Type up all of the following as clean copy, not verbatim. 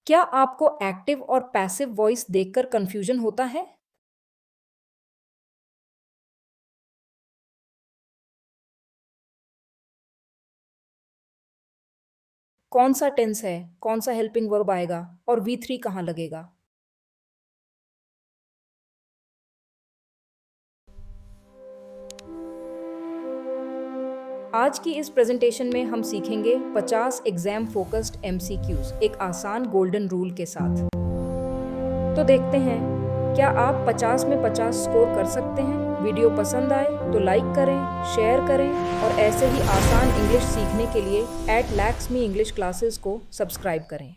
क्या आपको एक्टिव और पैसिव वॉइस देखकर कंफ्यूजन होता है? कौन सा टेंस है, कौन सा हेल्पिंग वर्ब आएगा और वी थ्री कहाँ लगेगा? आज की इस प्रेजेंटेशन में हम सीखेंगे 50 एग्जाम फोकस्ड एमसीक्यूज एक आसान गोल्डन रूल के साथ। तो देखते हैं, क्या आप 50 में 50 स्कोर कर सकते हैं? वीडियो पसंद आए तो लाइक करें, शेयर करें और ऐसे ही आसान इंग्लिश सीखने के लिए @laxmi इंग्लिश क्लासेस को सब्सक्राइब करें।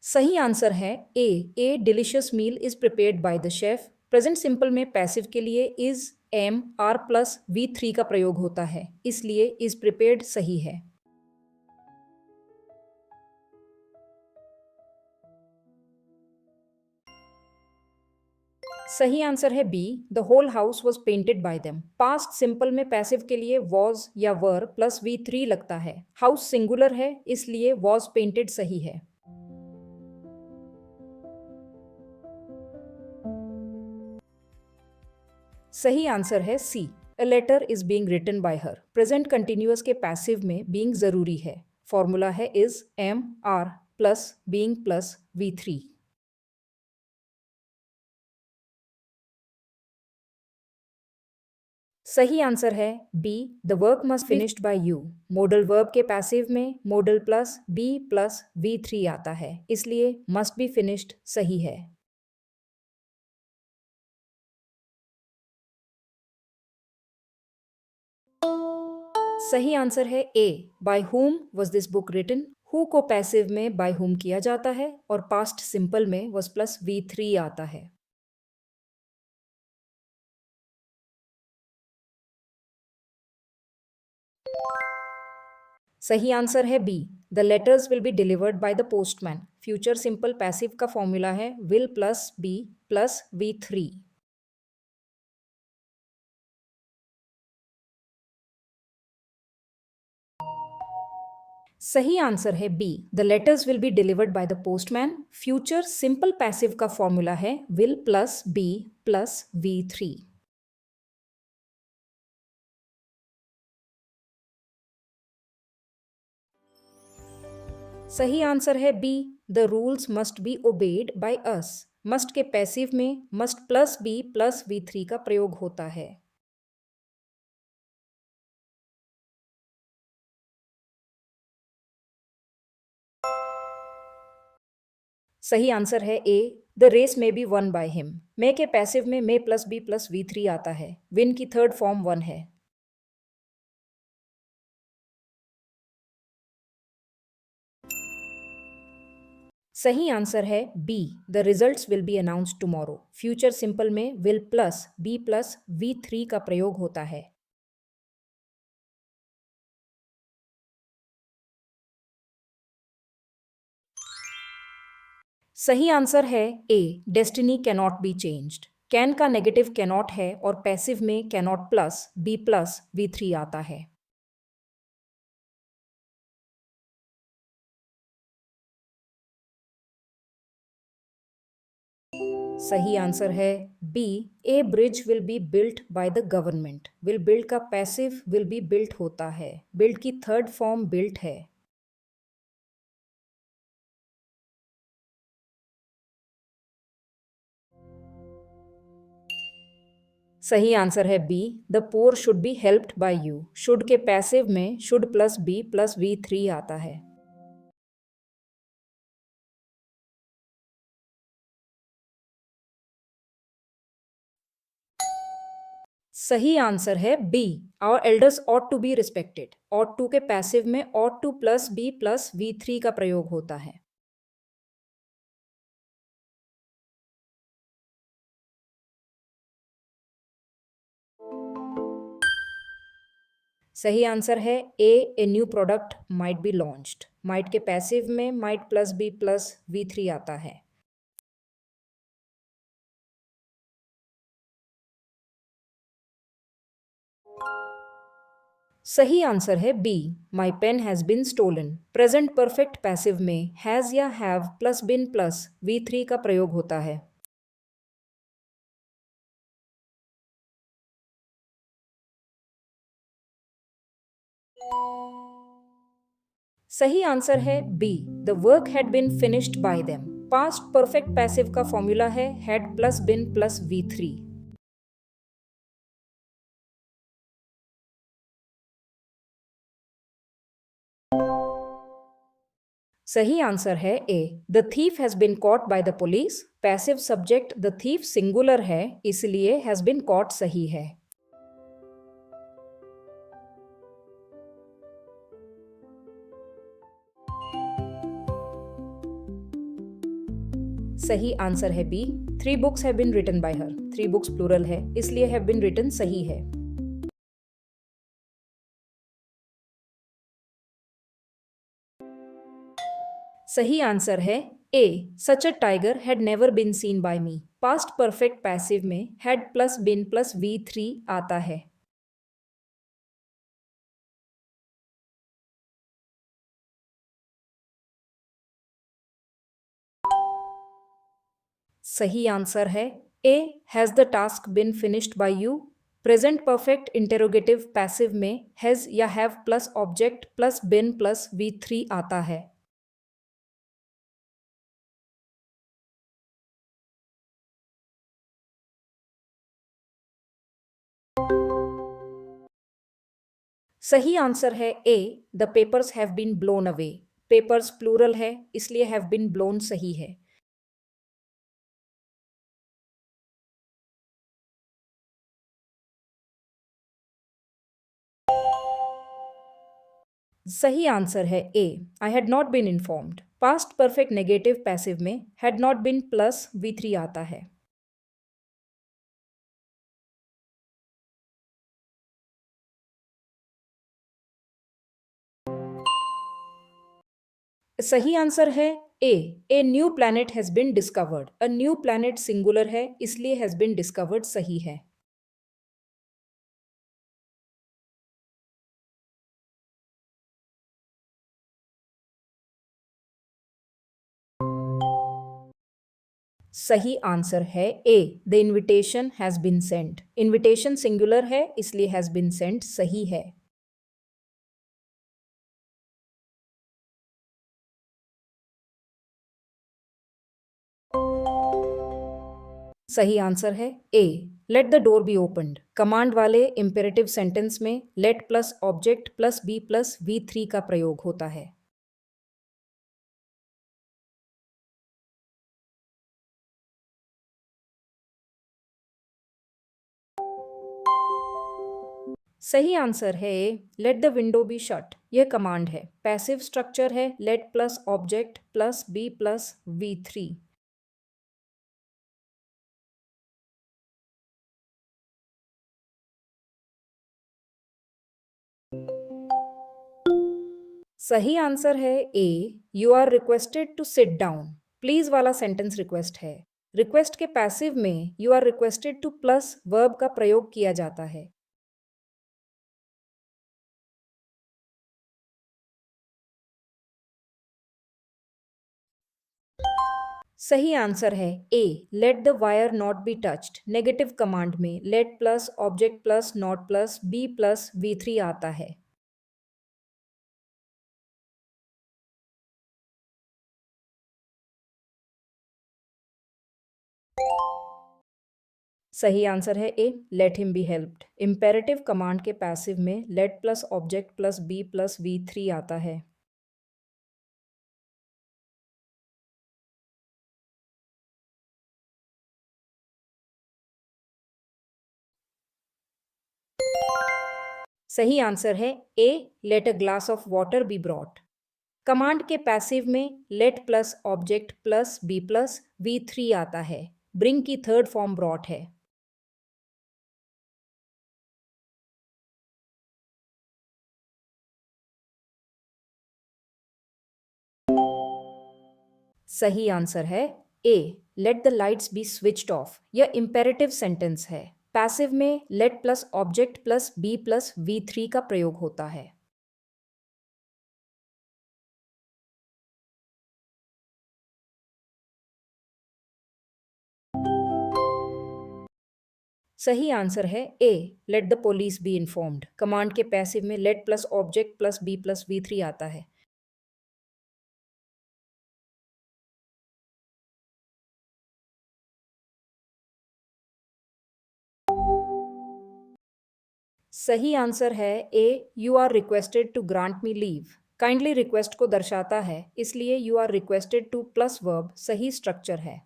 सही आंसर है a delicious meal is prepared by the chef. Present simple में पैसिव के लिए is am are plus V three का प्रयोग होता है, इसलिए इज प्रिपेयर्ड सही है। सही आंसर है B, the whole house was painted by them. Past simple में पैसिव के लिए वॉज या वर प्लस वी थ्री लगता है। हाउस सिंगुलर है, इसलिए वॉज पेंटेड सही है। सही आंसर है C, a letter is being written by her. Present continuous के पैसिव में बीइंग जरूरी है। फॉर्मूला है is am are plus being plus V three. सही आंसर है B, the work must finished by you. Modal verb के passive में modal plus be plus V three आता है, इसलिए मस्ट बी फिनिश्ड सही है। सही आंसर है A, by whom was this book written. Who को पैसिव में बाय हुम किया जाता है और पास्ट सिंपल में वॉज प्लस वी थ्री आता है। सही आंसर है B, the letters will be delivered by the postman. Future simple passive का फॉर्मूला है will plus be plus V three. सही आंसर है B, the letters will be delivered by the postman. Future simple passive का formula है will plus be plus V three. सही answer है B, the rules must be obeyed by us. Must के passive में must plus be plus V three का प्रयोग होता है। सही आंसर है ए, द रेस में be won by him. May के पैसिव में may plus be plus V three आता है। विन की थर्ड फॉर्म वन है। सही आंसर है B, the results will be announced tomorrow. Future simple में will plus be plus V three का प्रयोग होता है। सही आंसर है A, destiny cannot be changed. Can का नेगेटिव कैनॉट है और पैसिव में cannot plus be plus V three आता है। सही आंसर है B, a bridge will be built by the government. Will build का पैसिव विल बी बिल्ट होता है। बिल्ड की थर्ड फॉर्म बिल्ट है। सही आंसर है B, the poor should be helped by you. Should के पैसिव में should plus be plus V three आता है। सही आंसर है B, our elders ought to be respected. Ought to के पैसिव में ought to plus be plus V three का प्रयोग होता है। सही आंसर है A new product might be launched. Might के पैसिव में might plus be plus V three आता है। सही आंसर है B, my pen has been stolen. Present perfect passive में हैज या have plus been plus V3 का प्रयोग होता है। सही आंसर है B, the work had been finished by them. Past perfect passive का फॉर्मूला है had plus been plus V3। सही आंसर है A, the thief has been caught by the police. Passive subject the thief singular है, इसलिए has been cot सही है। सही answer है B, 3 books have been written by her. 3 books plural है, इसलिए हैव बिन रिटन सही है। सही आंसर है A, such a tiger had never been seen by me. Past perfect passive में had plus been plus V3 आता है। सही आंसर है A, has the task been finished by you. Present perfect interrogative passive में has या have plus object plus been plus V3 आता है। सही आंसर है A, the papers have been blown away. Papers plural है, इसलिए have been blown सही है। सही आंसर है A, I had not been informed. Past perfect negative passive में had not been plus V3 आता है। सही आंसर है A new planet has been discovered. A new planet singular है, इसलिए हैज बिन डिस्कवर्ड सही है। सही आंसर है A, the invitation has been sent. Invitation singular है, इसलिए हैज बिन सेंट सही है। सही आंसर है A, let the door be opened. Command वाले इंपेरेटिव सेंटेंस में let plus object plus be plus V3 का प्रयोग होता है। सही आंसर है A, let the window be shut. यह कमांड है, पैसिव स्ट्रक्चर है let plus object plus be plus V3। सही आंसर है A, you are requested to sit down. Please वाला सेंटेंस रिक्वेस्ट है। रिक्वेस्ट के पैसिव में you are requested to plus verb का प्रयोग किया जाता है। सही आंसर है A, let the wire not be touched. Negative command में let plus object plus not plus be plus V3 आता है। सही आंसर है A, let him be helped. Imperative command के पैसिव में let plus object plus be plus V3 आता है। सही आंसर है A, let a glass of water be brought. Command के पैसिव में let plus object plus be plus V3 आता है। ब्रिंग की थर्ड फॉर्म ब्रॉट है। सही आंसर है A, let the lights be switched off. यह इंपेरेटिव सेंटेंस है। पैसिव में let plus object plus be plus V3 का प्रयोग होता है। सही आंसर है A, let the police be informed. Command के पैसिव में let plus object plus be plus V3 आता है। सही आंसर है A, you are requested to grant me leave. Kindly request को दर्शाता है, इसलिए you are requested to plus verb सही स्ट्रक्चर है।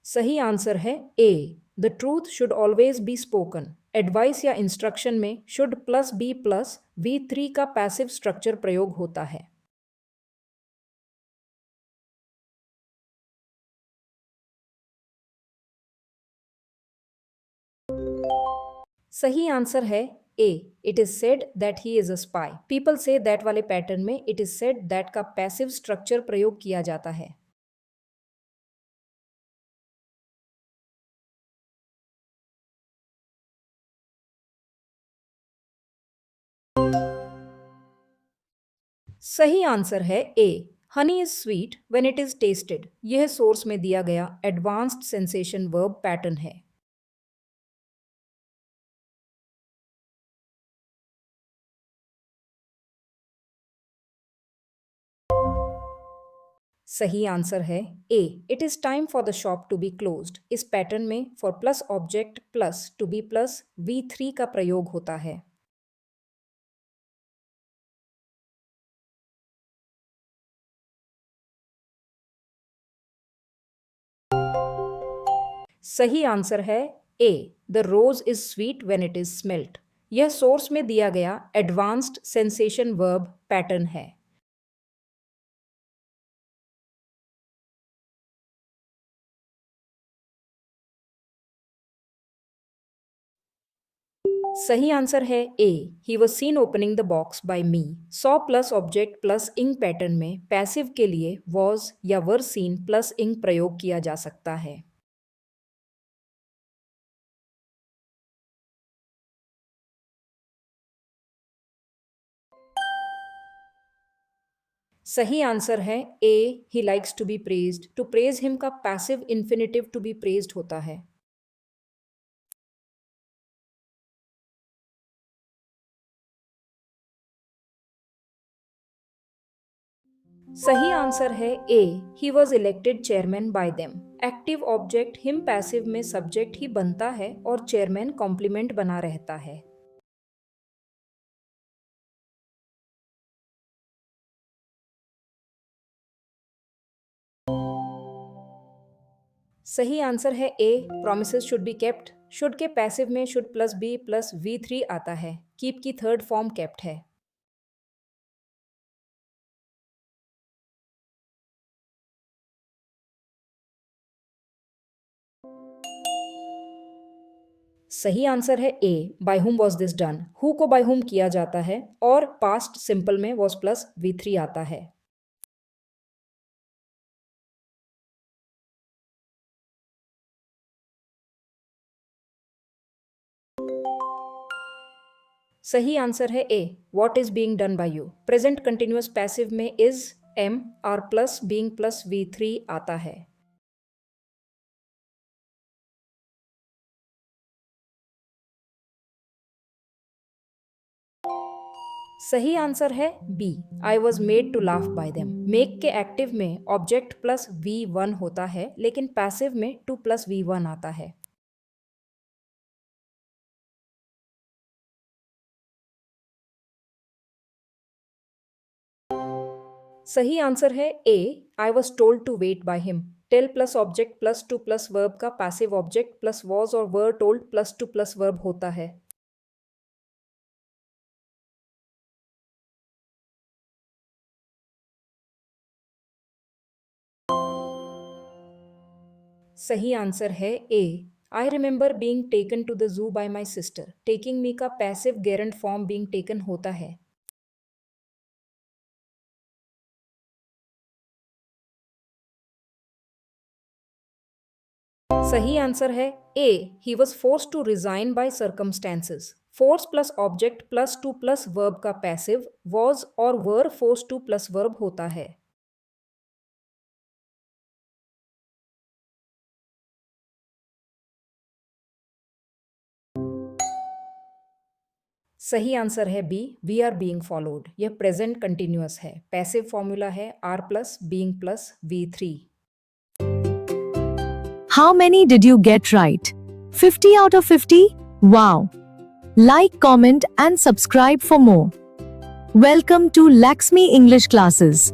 सही आंसर है A, the truth should always be spoken. Advice या इंस्ट्रक्शन में should plus be plus V3 का पैसिव स्ट्रक्चर प्रयोग होता है। सही आंसर है A, it is said that he is a spy. People say that वाले पैटर्न में इट इज सेड दैट का पैसिव स्ट्रक्चर प्रयोग किया जाता है। सही आंसर है A, honey is sweet when it is tasted. यह सोर्स में दिया गया एडवांस्ड सेंसेशन वर्ब पैटर्न है। सही आंसर है A, it is time for the shop to be closed. इस पैटर्न में for plus object plus to be plus V3 का प्रयोग होता है। सही आंसर है A, the rose is sweet when it is smelt. यह सोर्स में दिया गया एडवांस्ड सेंसेशन वर्ब पैटर्न है। सही आंसर है A, he was seen opening the box by me. Saw plus object plus ing pattern में passive के लिए वॉज या वर सीन प्लस इंग प्रयोग किया जा सकता है। सही आंसर है A, he likes to be praised. To praise him का passive infinitive to be praised होता है। सही आंसर है A, he was elected chairman by them. Active object him passive में सब्जेक्ट ही बनता है और चेयरमैन कॉम्प्लीमेंट बना रहता है। सही आंसर है A, promises should be kept. Should के पैसिव में should plus be plus V3 आता है। कीप की थर्ड फॉर्म केप्ट है। सही आंसर है A, by whom was this done. Who को बाय हुम किया जाता है और पास्ट सिंपल में वॉज प्लस V3 आता है। सही आंसर है A, what is being done by you. Present continuous passive में is am are plus being plus V3 आता है। सही आंसर है B, I was made to laugh by them. Make के एक्टिव में ऑब्जेक्ट प्लस V1 होता है, लेकिन पैसिव में 2 प्लस V1 आता है। सही आंसर है A, I was told to wait by him. Tell plus object plus 2 plus verb का पैसिव ऑब्जेक्ट प्लस वॉज और were told plus 2 plus verb होता है। सही आंसर है A, I remember being taken to the zoo by my sister. Taking me का passive gerund form being taken होता है। सही आंसर है A, he was force to resign by circumstances. Force plus object plus to plus verb का passive was और were forced to plus verb होता है। सही आंसर है B, we are being followed. यह प्रेजेंट कंटिन्यूअस है। Passive formula है are plus being plus V3। How many did you get right? 50 out of 50? Wow! Like, comment and subscribe for more. Welcome to Laxmi English Classes.